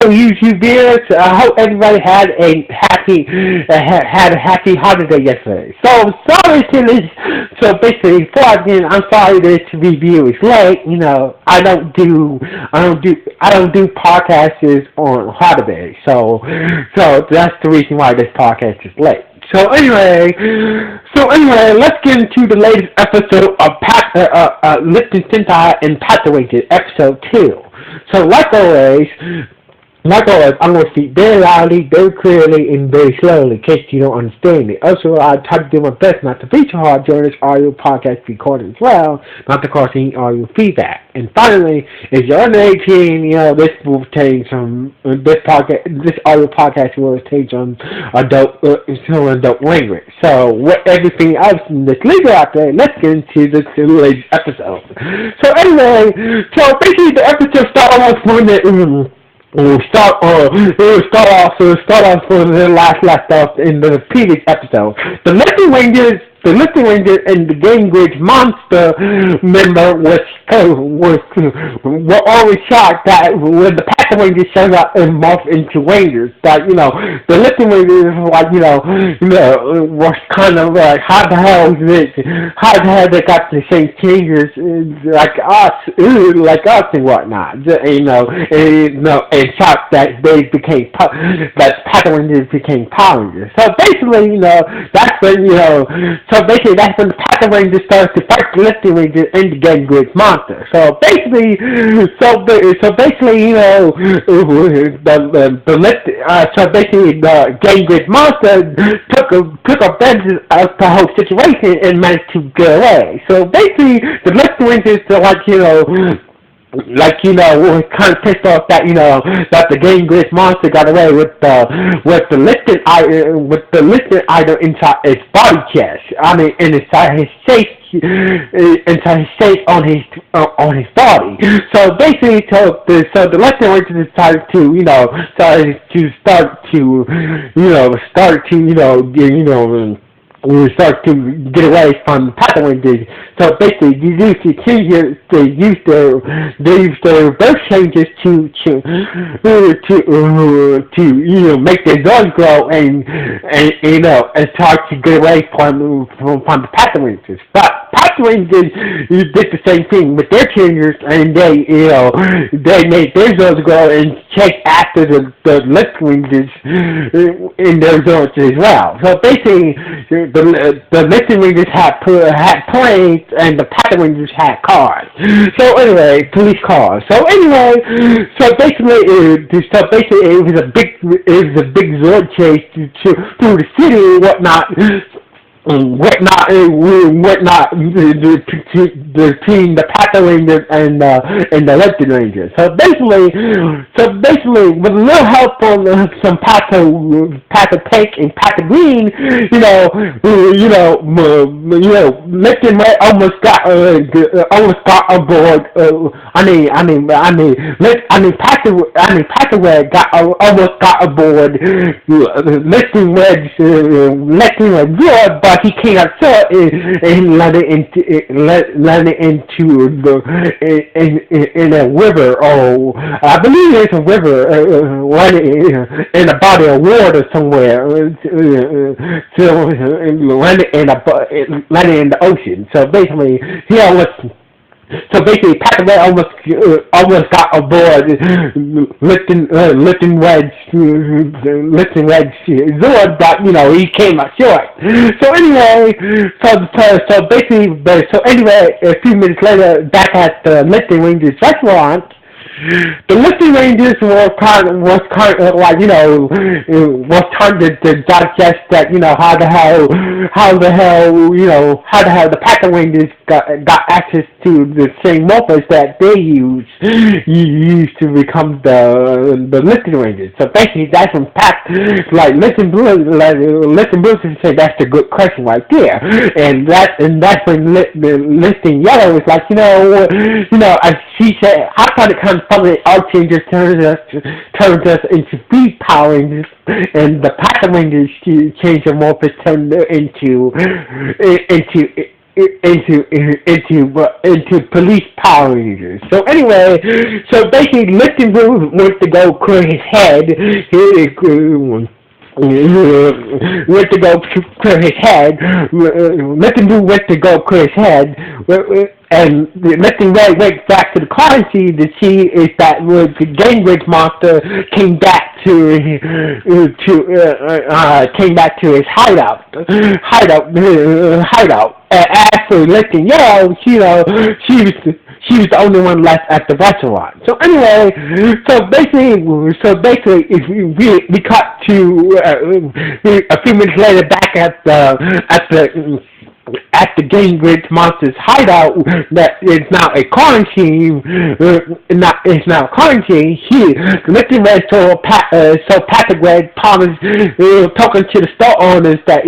YouTube viewers. I hope everybody had a happy holiday yesterday. So sorry to this. So basically, before I begin, I'm sorry this review is late. You know, I don't do podcasts on holidays. So that's the reason why this podcast is late. So anyway, let's get into the latest episode of Lipton Sentai and Patoranger, episode 2. So like always, I'm going to speak very loudly, very clearly, and very slowly in case you don't understand me. Also, I try to do my best not to be too hard during this audio podcast recording as well, not to cause any audio feedback. And finally, if you're under 18, you know, this audio podcast will contain some adult language. So, with everything else that's legal out there, let's get into this latest episode. So anyway, basically the episode started off when We'll start off for the last off in the previous episode. The Lifting Rangers and the Game Grid monster member were always shocked that when the Packer Rangers showed up and morphed into Rangers, that, you know, the Lifting Rangers was kind of like, how the hell they got the same changes like us and whatnot, and shocked that that Packer Rangers became Power Rangers. So basically, you know, that's when that's when the Packer Rangers started to fight the Lifting Rangers and the Game Grid monster. So basically, you know, the Game Grid monster took advantage of the whole situation and managed to get away. So basically, the Lifting Rangers are was kind of pissed off that, you know, that the Game Grid monster got away with the lifted item inside his body chest. I mean, inside his safe on his body. So basically, so the Lifting Rangers decided to start to get away from the Packer Rangers. So basically, they used their birth changes to make their guns grow and start to get away from the Packer Rangers. But Packer Rangers did the same thing with their changes, and they made their guns grow and chased after the Lifting Rangers in their guns as well. So basically, the Lifting Rangers had planes and the Packer Rangers had cars. So anyway, police cars. So basically it was a big Zord chase through the city and whatnot. Between the Packer Rangers and the Lifting Rangers. So basically, with a little help from some Packer Pink and Packer Green, Lifting Red almost got on board. Packer Red almost got aboard Lifting Red's Zord, but he came up short and let it into in a river. Oh, I believe it's a river, in a body of water somewhere. Landed in the ocean. So basically, Packer Red almost got aboard Lifting Red's Zord, but you know, he came up short. So anyway, a few minutes later, back at the Lifting Rangers restaurant, the Lifting Rangers was trying to digest that, you know, how the hell the Packer Rangers got access to the same morphers that they used to become the Lifting Rangers. So basically, that's when Lifting Blue said that's a good question right there, and that's when Lifting Yellow was like, as she said, how can it come from the Art Changers turns us into Speed Power Rangers, and the Packer Rangers change their morphers, turn into into police Power Rangers. So anyway, so basically, Lifting Blue went to go clear his head. Went to go clear his head. Lifting Blue went to go clear his head. And Lifting Red went back to the crime scene to see if that the Gangrage monster came back to his hideout. As for Lifting Yellow, she was the only one left at the restaurant. So anyway, so basically, if we cut to a few minutes later back at the Gangrage monster's hideout that is now a quarantine. Lifting Red so Patrick Red promised talking to the store owners that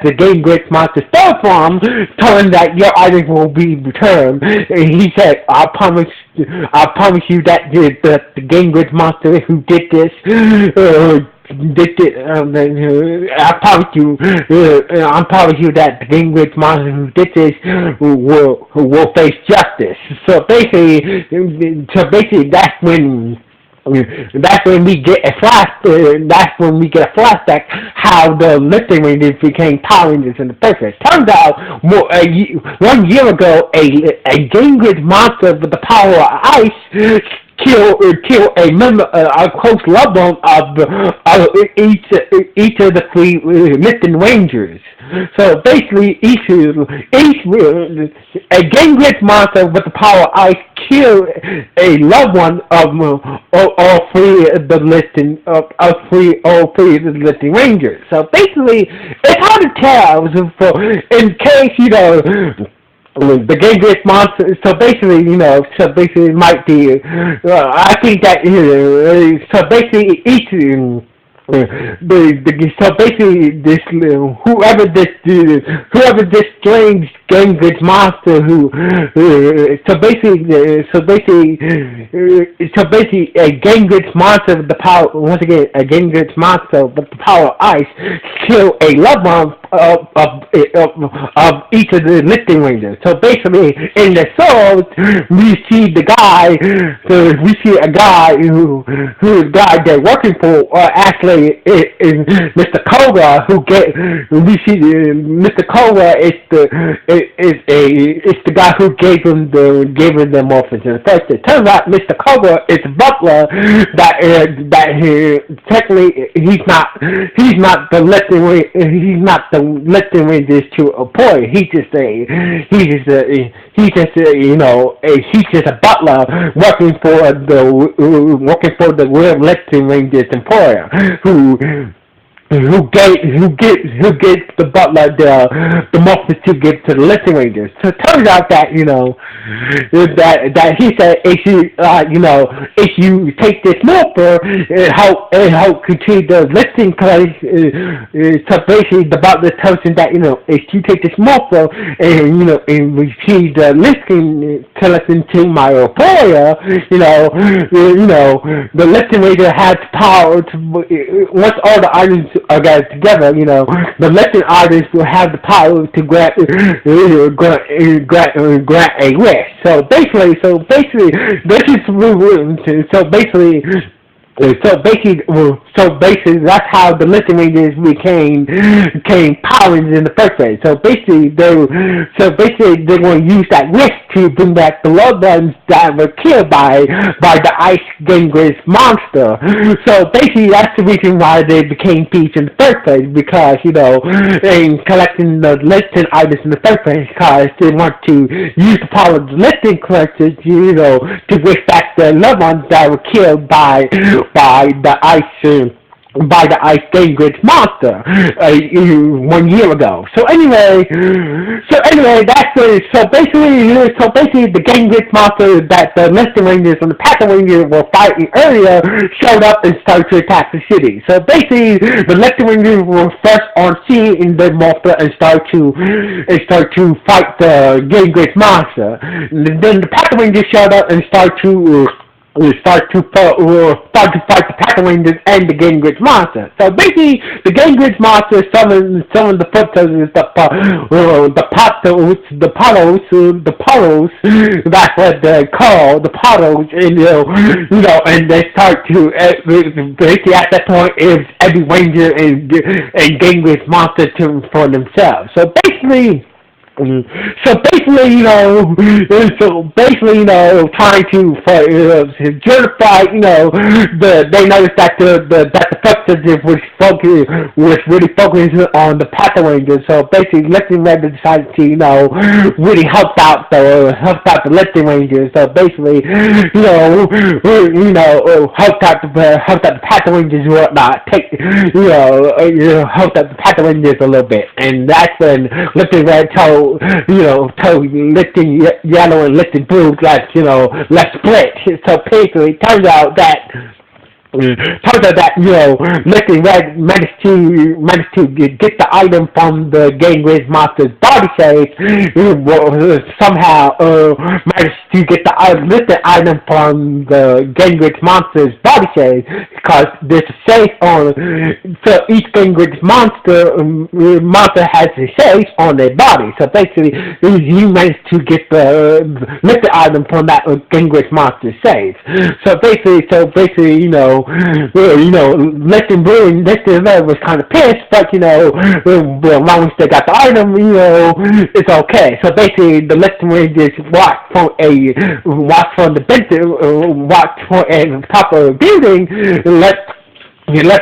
the Gangrage monster stole from, telling that your items will be returned. And he said, I promise you that the Gangrage monster who did this I promise you that the Gangrage monster who did this will face justice. So basically, that's when we get a flashback how the Lifting Rangers became Power Rangers in the first place. Turns out, 1 year ago, a Gangrage monster with the power of ice kill a member, a close loved one of each of the three Lifting Rangers. So basically, a Gangrage monster with the power of ice killed a loved one of all three of the Lifting Rangers. So basically, it's hard to tell. So in case the Gangrage monster. So basically, it might be. I think that so basically each. So basically, whoever this strange Gangrage monster so basically a Gangrage monster with the power, once again a Gangrage monster with the power of ice kill a loved one of each of the Lifting Rangers. So basically, in the souls, we see a guy who they're working for, actually is Mr. Cobra, Mr. Cobra is the guy who gave them orphans in the first place. It turns out Mr. Cobra is a butler technically he's not the Lifting Rangers to a point. He's just a butler working for the real Lifting Rangers employer who gave the butler the muffins to give to the Lifting Rangers. So it turns out that that he said if you take this morpher and help continue the lifting place. So basically the butler tells him that if you take this morpher and receive the lifting collection to my employer, the Lifting Ranger has power to, once all the items are gathered together, the Lifting artists will have the power to grant a wish. So basically, this is So basically, that's how the Lifting Rangers became Power Rangers in the first place. So basically, they're going to use that wish to bring back the loved ones that were killed by the Ice Gangrage monster. So basically, that's the reason why they became thieves in the first place, because in collecting the Lifting items in the first place, because they want to use the power of the Lifting collectors, to wish back the loved ones that were killed by the Ice Gangrage monster 1 year ago. So anyway, so basically the Gangrage monster that the Lifting Rangers and the Patoranger were fighting earlier showed up and started to attack the city. So basically, the Lifting Rangers were first on scene in the monster and start to fight the Gangrage monster. And then the Patoranger showed up and started to start to fight the Patarangers and the Gingrich monster. So basically, the Gingrich monster summon the foot soldiers, the Polos. That's what they call the Polos, and and they start to basically at that point is every Ranger and Gingrich monster for themselves. So basically. Trying to justify, they noticed that the substantive was really focusing on the Patoranger. So basically, Lupinranger decided to, really help out the Lupin Rangers. So basically, helped out the Patorangers and whatnot. Helped out the Patorangers a little bit, and that's when Lupinranger told lifting yellow and lifting blue, like, let's split. So basically, it turns out that Lifting Red managed to get the item from the Gingrich monster's body safe. Somehow managed to get the listed item from the Gingrich monster's body safe, because there's a safe on. So each Gingrich monster has a safe on their body. So basically, he managed to get the listed item from that Gingrich monster's safe. So basically, Lifting Blue and Lifting Red was kind of pissed, but as long as they got the item, it's okay. So basically, the Lifting Rangers watched from a top of a building, and let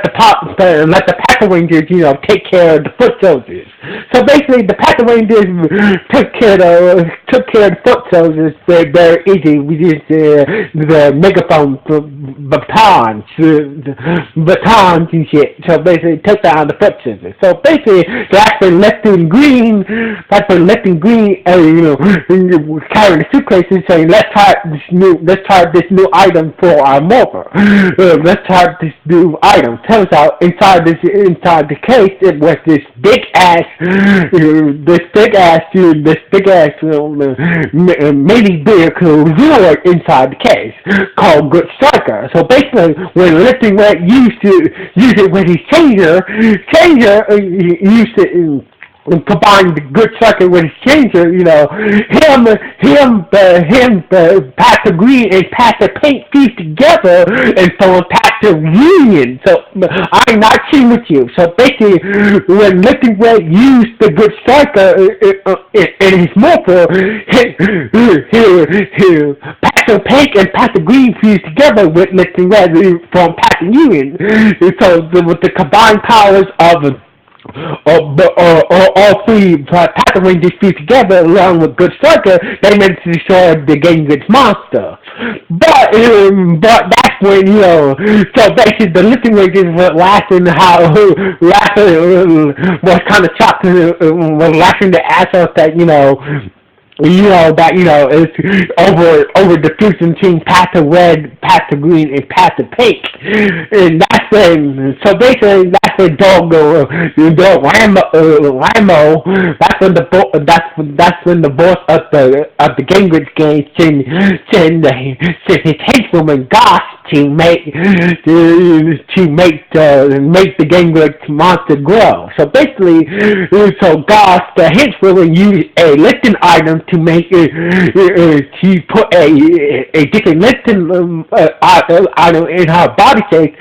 the Patoranger, take care of the foot soldiers. So basically, the Patoranger took care of the foot soldiers very easy with the megaphone batons and shit. So basically, took down the foot soldiers. So basically, that's when Lifting Green, carrying the suitcases, saying, let's try this new item for our morpher. Let's try this new item. Turns out inside the case it was this big ass mini vehicle Zord inside the case called Good Striker. So basically, when Lifting Red used it with his changer used it. Combine the Good Striker with his changer, Pastor Green and Pastor Pink fused together and formed Pastor Union. So I'm not cheating with you. So basically, when Lifting Red used the Good Striker in his morpher, Pastor Pink and Pastor Green fused together with Lifting Red from Pastor Union. So with the combined powers of all three Patorangers fused together along with Good Striker, they managed to destroy the Gingrich monster. But that's when, so basically the Lifting Rangers were laughing was kind of chopped, was laughing the ass off that, it's over the fusion between Pastor Red, Pastor Green, and Pastor Pink, and that's when. So basically, that's when Dog Ramo. That's when the boss of the Gingrich gang send his henchwoman Goss to make the Gingrich monster grow. So basically, Goss, the henchwoman, used a lifting item to make to put a different lifting item in her body shape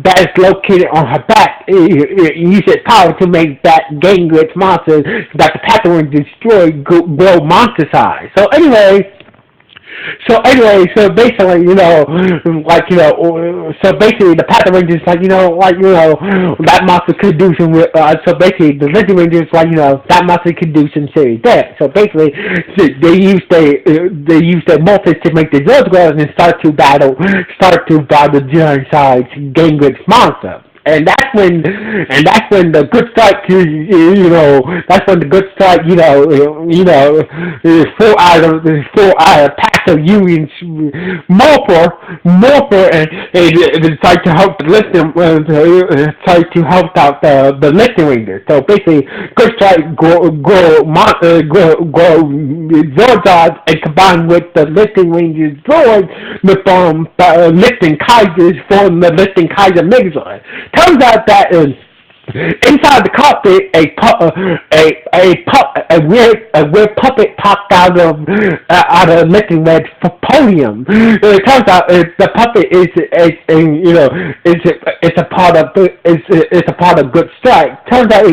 that is located on her back. Use its power to make that Gingrich monster that the Patoranger destroyed grow monster size. So basically, the Patorangers that monster could do some. So basically, the Lifting Rangers that monster could do some serious damage. So basically, they used their morphers to make the Zord grow and start to battle giant-sized Gingrich monster. and that's when the good strike, that's when the good strike, full out of passive unions more for and try to help the listener, try to help out the listening reader. So basically, good strike grow Zords and combined with the listening rangers Zords from lifting Kaisers from the lifting Kaiser Megazord. Turns out that inside the cockpit, a weird puppet popped out of lifting red podium. It turns out the puppet is a part of Good Strike. Turns out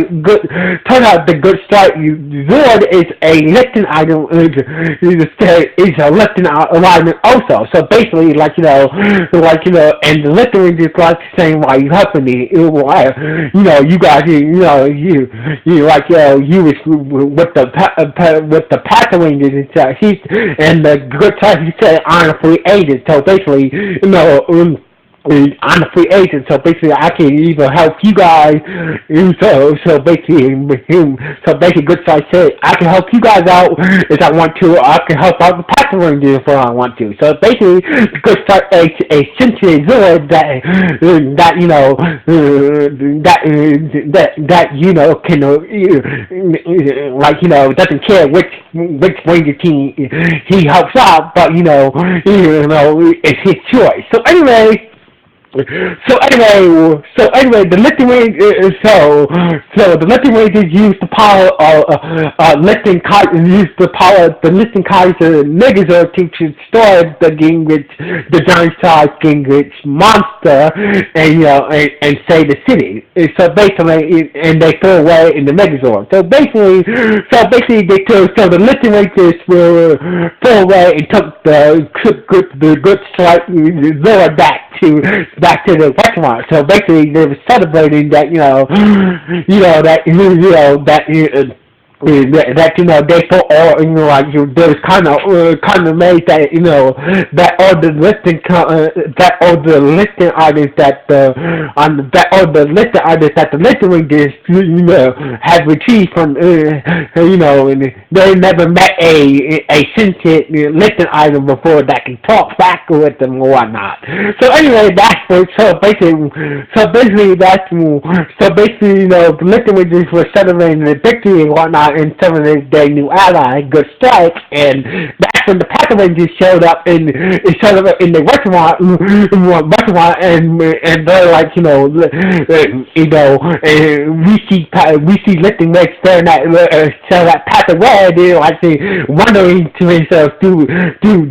the Good Strike Zord is a lifting item. Is a lifting alignment also. So basically, and the lifting is just like saying, "Why you helping me? You guys, you was with the Patoranger and the Good Strike. He said, "I'm a free agent." So basically, I'm a free agent, so basically I can either help you guys. So basically, Good Side said I can help you guys out if I want to. Or I can help out the Patoranger if I want to. So basically, Good Side a sentient Zord that can doesn't care which Ranger team he helps out, but it's his choice. So anyway, the lifting range. The lifting ranges use the power of the lifting Kaiser Megazord to destroy the Gingrich, the giant size Gingrich monster, and save the city. So basically, and they throw away in the Megazord. So basically, the lifting ranges will throw away and took the Good Strike Zord back to the restaurant. So basically, they were celebrating that they put all there was kind of made that all the listing items that the listing readers had retrieved from and they never met a sentient listing item before that can talk back with them or whatnot. So anyway, the listing readers were celebrating the victory and whatnot. And some of their new ally, Good Strike, and that's when the Patoranger showed up in the restaurant, and they're like, we see lifting legs staring at Patoranger, like wondering to himself, do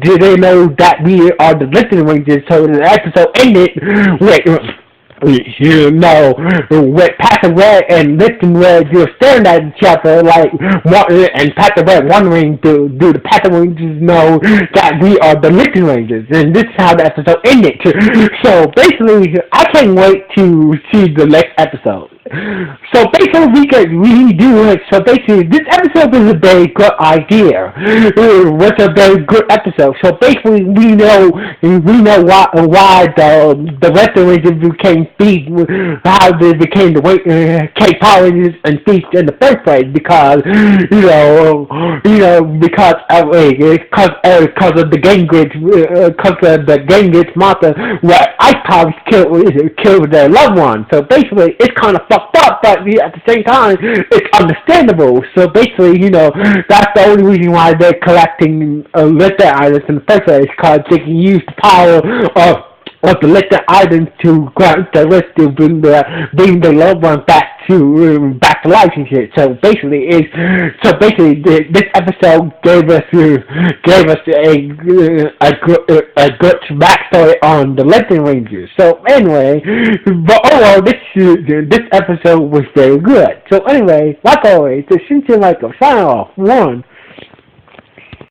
they know that we are the lifting rangers? So the episode ended with Passive Red and Lifting Red, you're staring at each other and Passive Red wondering, do the Passive Rangers know that we are the Lifting Rangers? And this is how the episode ended. So basically, I can't wait to see the next episode. So basically, we do it. So basically, this episode is a very good idea. It's a very good episode. So basically, we know why the Lifting Rangers became thieves, how they became the K-Power Rangers and thieves in the first place, because of the Game Glitch monster where Ice Powers killed their loved ones. So basically, it's kind of fucked up, but at the same time, it's understandable. So basically, that's the only reason why they're collecting litter items in the first place, because they can use the power of the litter items to grant the risk to bring the loved one back to life and shit. So basically, this episode gave us a good backstory on the Lifting Rangers. So anyway, but overall, this episode was very good. So anyway, like always, the Shinchen Michael sign off. 1.